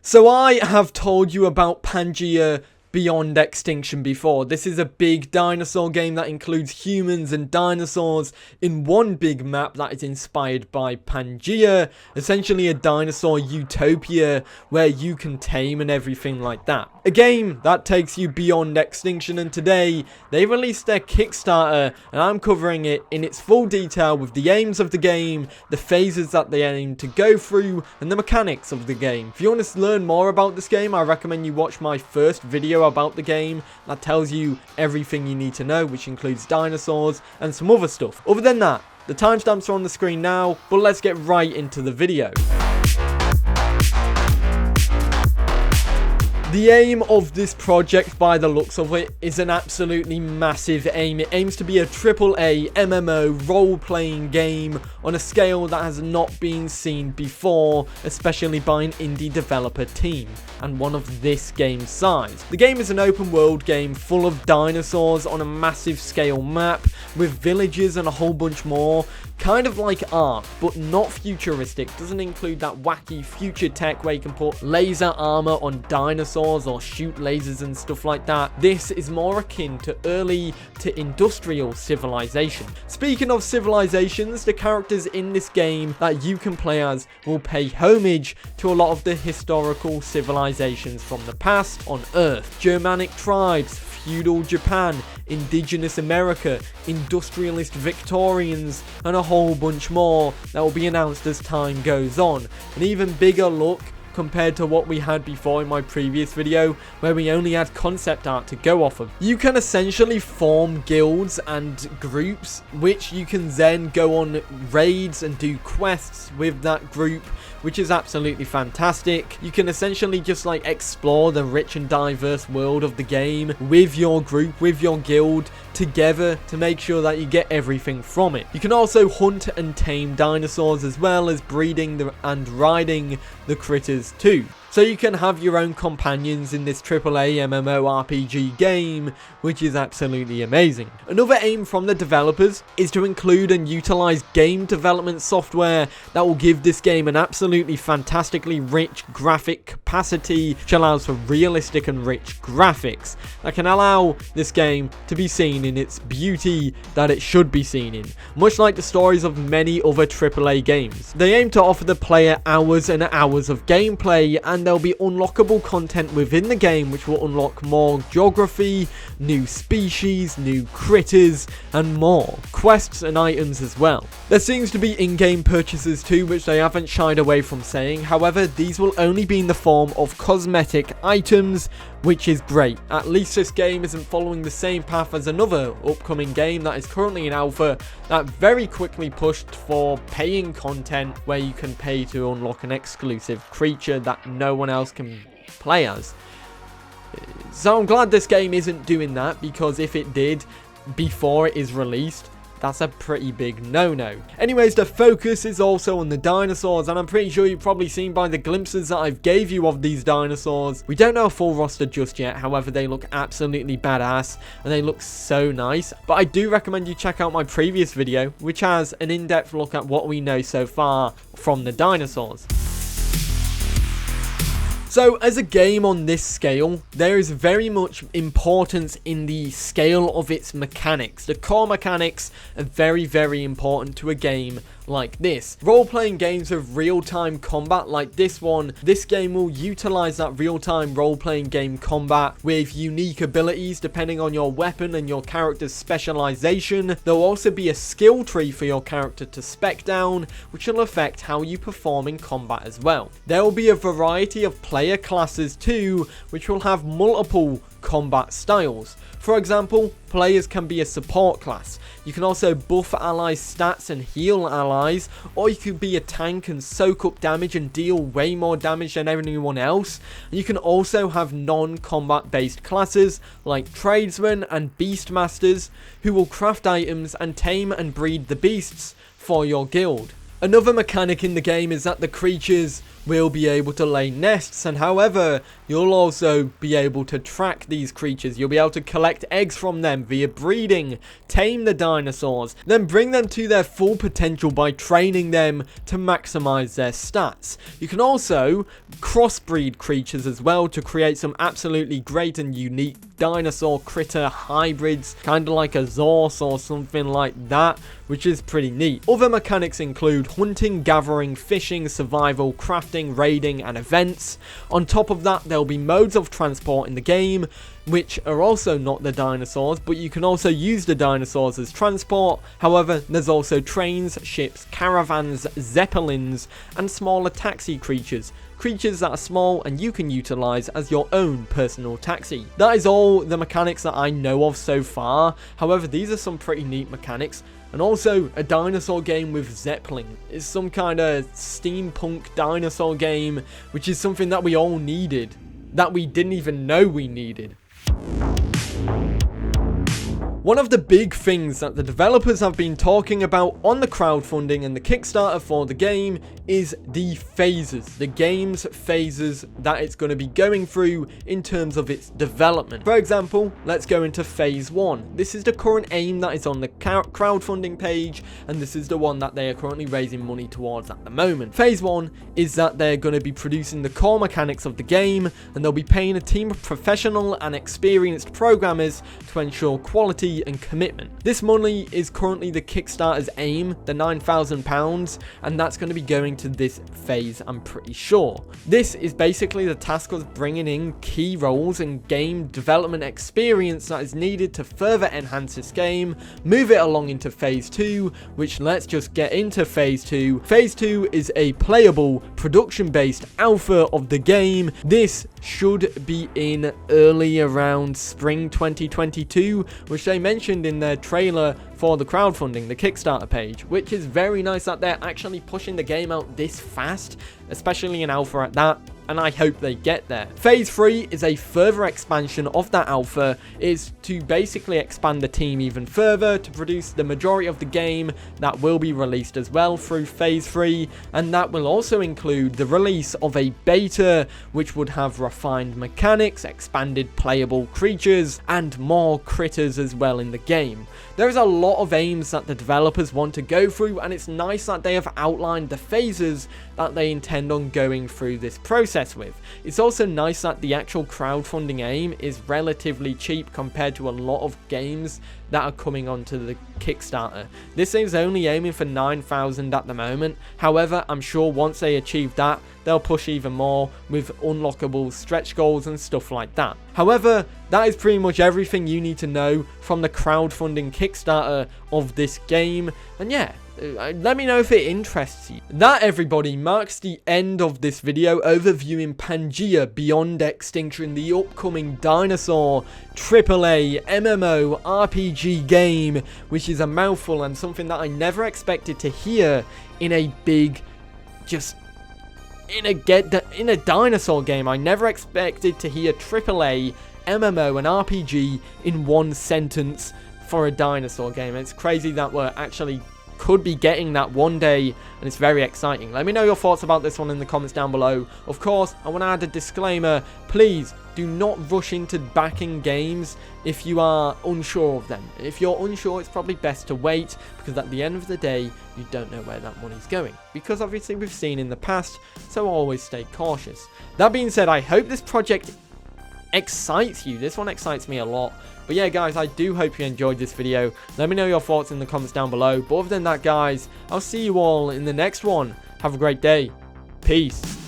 So I have told you about Pangea Beyond Extinction before. This is a big dinosaur game that includes humans and dinosaurs in one big map that is inspired by Pangea, essentially a dinosaur utopia where you can tame and everything like that. A game that takes you beyond extinction, and today they released their Kickstarter and I'm covering it in its full detail with the aims of the game, the phases that they aim to go through, and the mechanics of the game. If you want to learn more about this game, I recommend you watch my first video about the game that tells you everything you need to know, which includes dinosaurs and some other stuff. Other than that, the timestamps are on the screen now, but let's get right into the video. The aim of this project, by the looks of it, is an absolutely massive aim. It aims to be a AAA MMO role-playing game on a scale that has not been seen before, especially by an indie developer team, and one of this game's size. The game is an open-world game full of dinosaurs on a massive scale map, with villages and a whole bunch more, kind of like Ark, but not futuristic. Doesn't include that wacky future tech where you can put laser armor on dinosaurs or shoot lasers and stuff like that. This is more akin to early to industrial civilization. Speaking of civilizations, the characters in this game that you can play as will pay homage to a lot of the historical civilizations from the past on Earth. Germanic tribes, feudal Japan, indigenous America, industrialist Victorians, and a whole bunch more that will be announced as time goes on. An even bigger look compared to what we had before in my previous video, where we only had concept art to go off of. You can essentially form guilds and groups, which you can then go on raids and do quests with that group, which is absolutely fantastic. You can essentially just like explore the rich and diverse world of the game with your group, with your guild, together to make sure that you get everything from it. You can also hunt and tame dinosaurs, as well as breeding and riding the critters too. So you can have your own companions in this AAA MMORPG game, which is absolutely amazing. Another aim from the developers is to include and utilize game development software that will give this game an absolutely fantastically rich graphic capacity, which allows for realistic and rich graphics that can allow this game to be seen in its beauty that it should be seen in, much like the stories of many other AAA games. They aim to offer the player hours and hours of gameplay, and there'll be unlockable content within the game which will unlock more geography, new species, new critters, and more quests and items as well. There seems to be in-game purchases too, which they haven't shied away from saying. However, these will only be in the form of cosmetic items, which is great. At least this game isn't following the same path as another upcoming game that is currently in alpha that very quickly pushed for paying content where you can pay to unlock an exclusive creature that no one else can play as. So I'm glad this game isn't doing that, because if it did before it is released, that's a pretty big no-no. Anyways, the focus is also on the dinosaurs, and I'm pretty sure you've probably seen by the glimpses that I've gave you of these dinosaurs. We don't know a full roster just yet, however they look absolutely badass and they look so nice. But I do recommend you check out my previous video, which has an in-depth look at what we know so far from the dinosaurs. So as a game on this scale, there is very much importance in the scale of its mechanics. The core mechanics are very, very important to a game like this. Role-playing games with real-time combat like this one, this game will utilize that real-time role-playing game combat with unique abilities depending on your weapon and your character's specialization. There'll also be a skill tree for your character to spec down, which will affect how you perform in combat as well. There will be a variety of player classes too, which will have multiple combat styles. For example, players can be a support class. You can also buff allies' stats and heal allies, or you could be a tank and soak up damage and deal way more damage than anyone else. You can also have non-combat based classes like tradesmen and beastmasters who will craft items and tame and breed the beasts for your guild. Another mechanic in the game is that the creatures will be able to lay nests, and however, you'll also be able to track these creatures. You'll be able to collect eggs from them via breeding, tame the dinosaurs, then bring them to their full potential by training them to maximize their stats. You can also crossbreed creatures as well to create some absolutely great and unique dinosaur critter hybrids, kind of like a Zorse or something like that, which is pretty neat. Other mechanics include hunting, gathering, fishing, survival, crafting, raiding, and events. On top of that, there'll be modes of transport in the game, which are also not the dinosaurs, but you can also use the dinosaurs as transport. However, there's also trains, ships, caravans, zeppelins, and smaller taxi creatures that are small and you can utilize as your own personal taxi. That is all the mechanics that I know of so far. However, these are some pretty neat mechanics. And also, a dinosaur game with Zeppelin is some kind of steampunk dinosaur game, which is something that we all needed, that we didn't even know we needed. One of the big things that the developers have been talking about on the crowdfunding and the Kickstarter for the game is the phases, the game's phases that it's going to be going through in terms of its development. For example, let's go into phase 1. This is the current aim that is on the crowdfunding page, and this is the one that they are currently raising money towards at the moment. Phase 1 is that they're going to be producing the core mechanics of the game, and they'll be paying a team of professional and experienced programmers to ensure quality and commitment. This money is currently the Kickstarter's aim, the £9,000, and that's going to be going to this phase, I'm pretty sure. This is basically the task of bringing in key roles and game development experience that is needed to further enhance this game, move it along into phase 2, which let's just get into phase 2. Phase 2 is a playable, production-based alpha of the game. This should be in early around spring 2022, which they mentioned in their trailer for the crowdfunding, the Kickstarter page, which is very nice that they're actually pushing the game out this fast, especially in alpha at that, and I hope they get there. Phase 3 is a further expansion of that alpha. It is to basically expand the team even further to produce the majority of the game that will be released as well through phase 3, and that will also include the release of a beta which would have refined mechanics, expanded playable creatures, and more critters as well in the game. There is a lot of aims that the developers want to go through, and it's nice that they have outlined the phases that they intend on going through this process with. It's also nice that the actual crowdfunding aim is relatively cheap compared to a lot of games that are coming onto the Kickstarter. This is only aiming for 9,000 at the moment. However, I'm sure once they achieve that, they'll push even more with unlockable stretch goals and stuff like that. However, that is pretty much everything you need to know from the crowdfunding Kickstarter of this game. And yeah, let me know if it interests you. That, everybody, marks the end of this video overviewing Pangea Beyond Extinction, the upcoming dinosaur AAA MMO RPG game, which is a mouthful and something that I never expected to hear in a big, in a dinosaur game. I never expected to hear AAA MMO and RPG in one sentence for a dinosaur game. It's crazy that we're actually could be getting that one day, and it's very exciting. Let me know your thoughts about this one in the comments down below. Of course, I want to add a disclaimer. Please do not rush into backing games if you are unsure of them. If you're unsure, it's probably best to wait, because at the end of the day, you don't know where that money's going, because obviously we've seen in the past, so always stay cautious. That being said, I hope this project excites you. This one excites me a lot. But yeah, guys, I do hope you enjoyed this video. Let me know your thoughts in the comments down below. But other than that, guys, I'll see you all in the next one. Have a great day. Peace.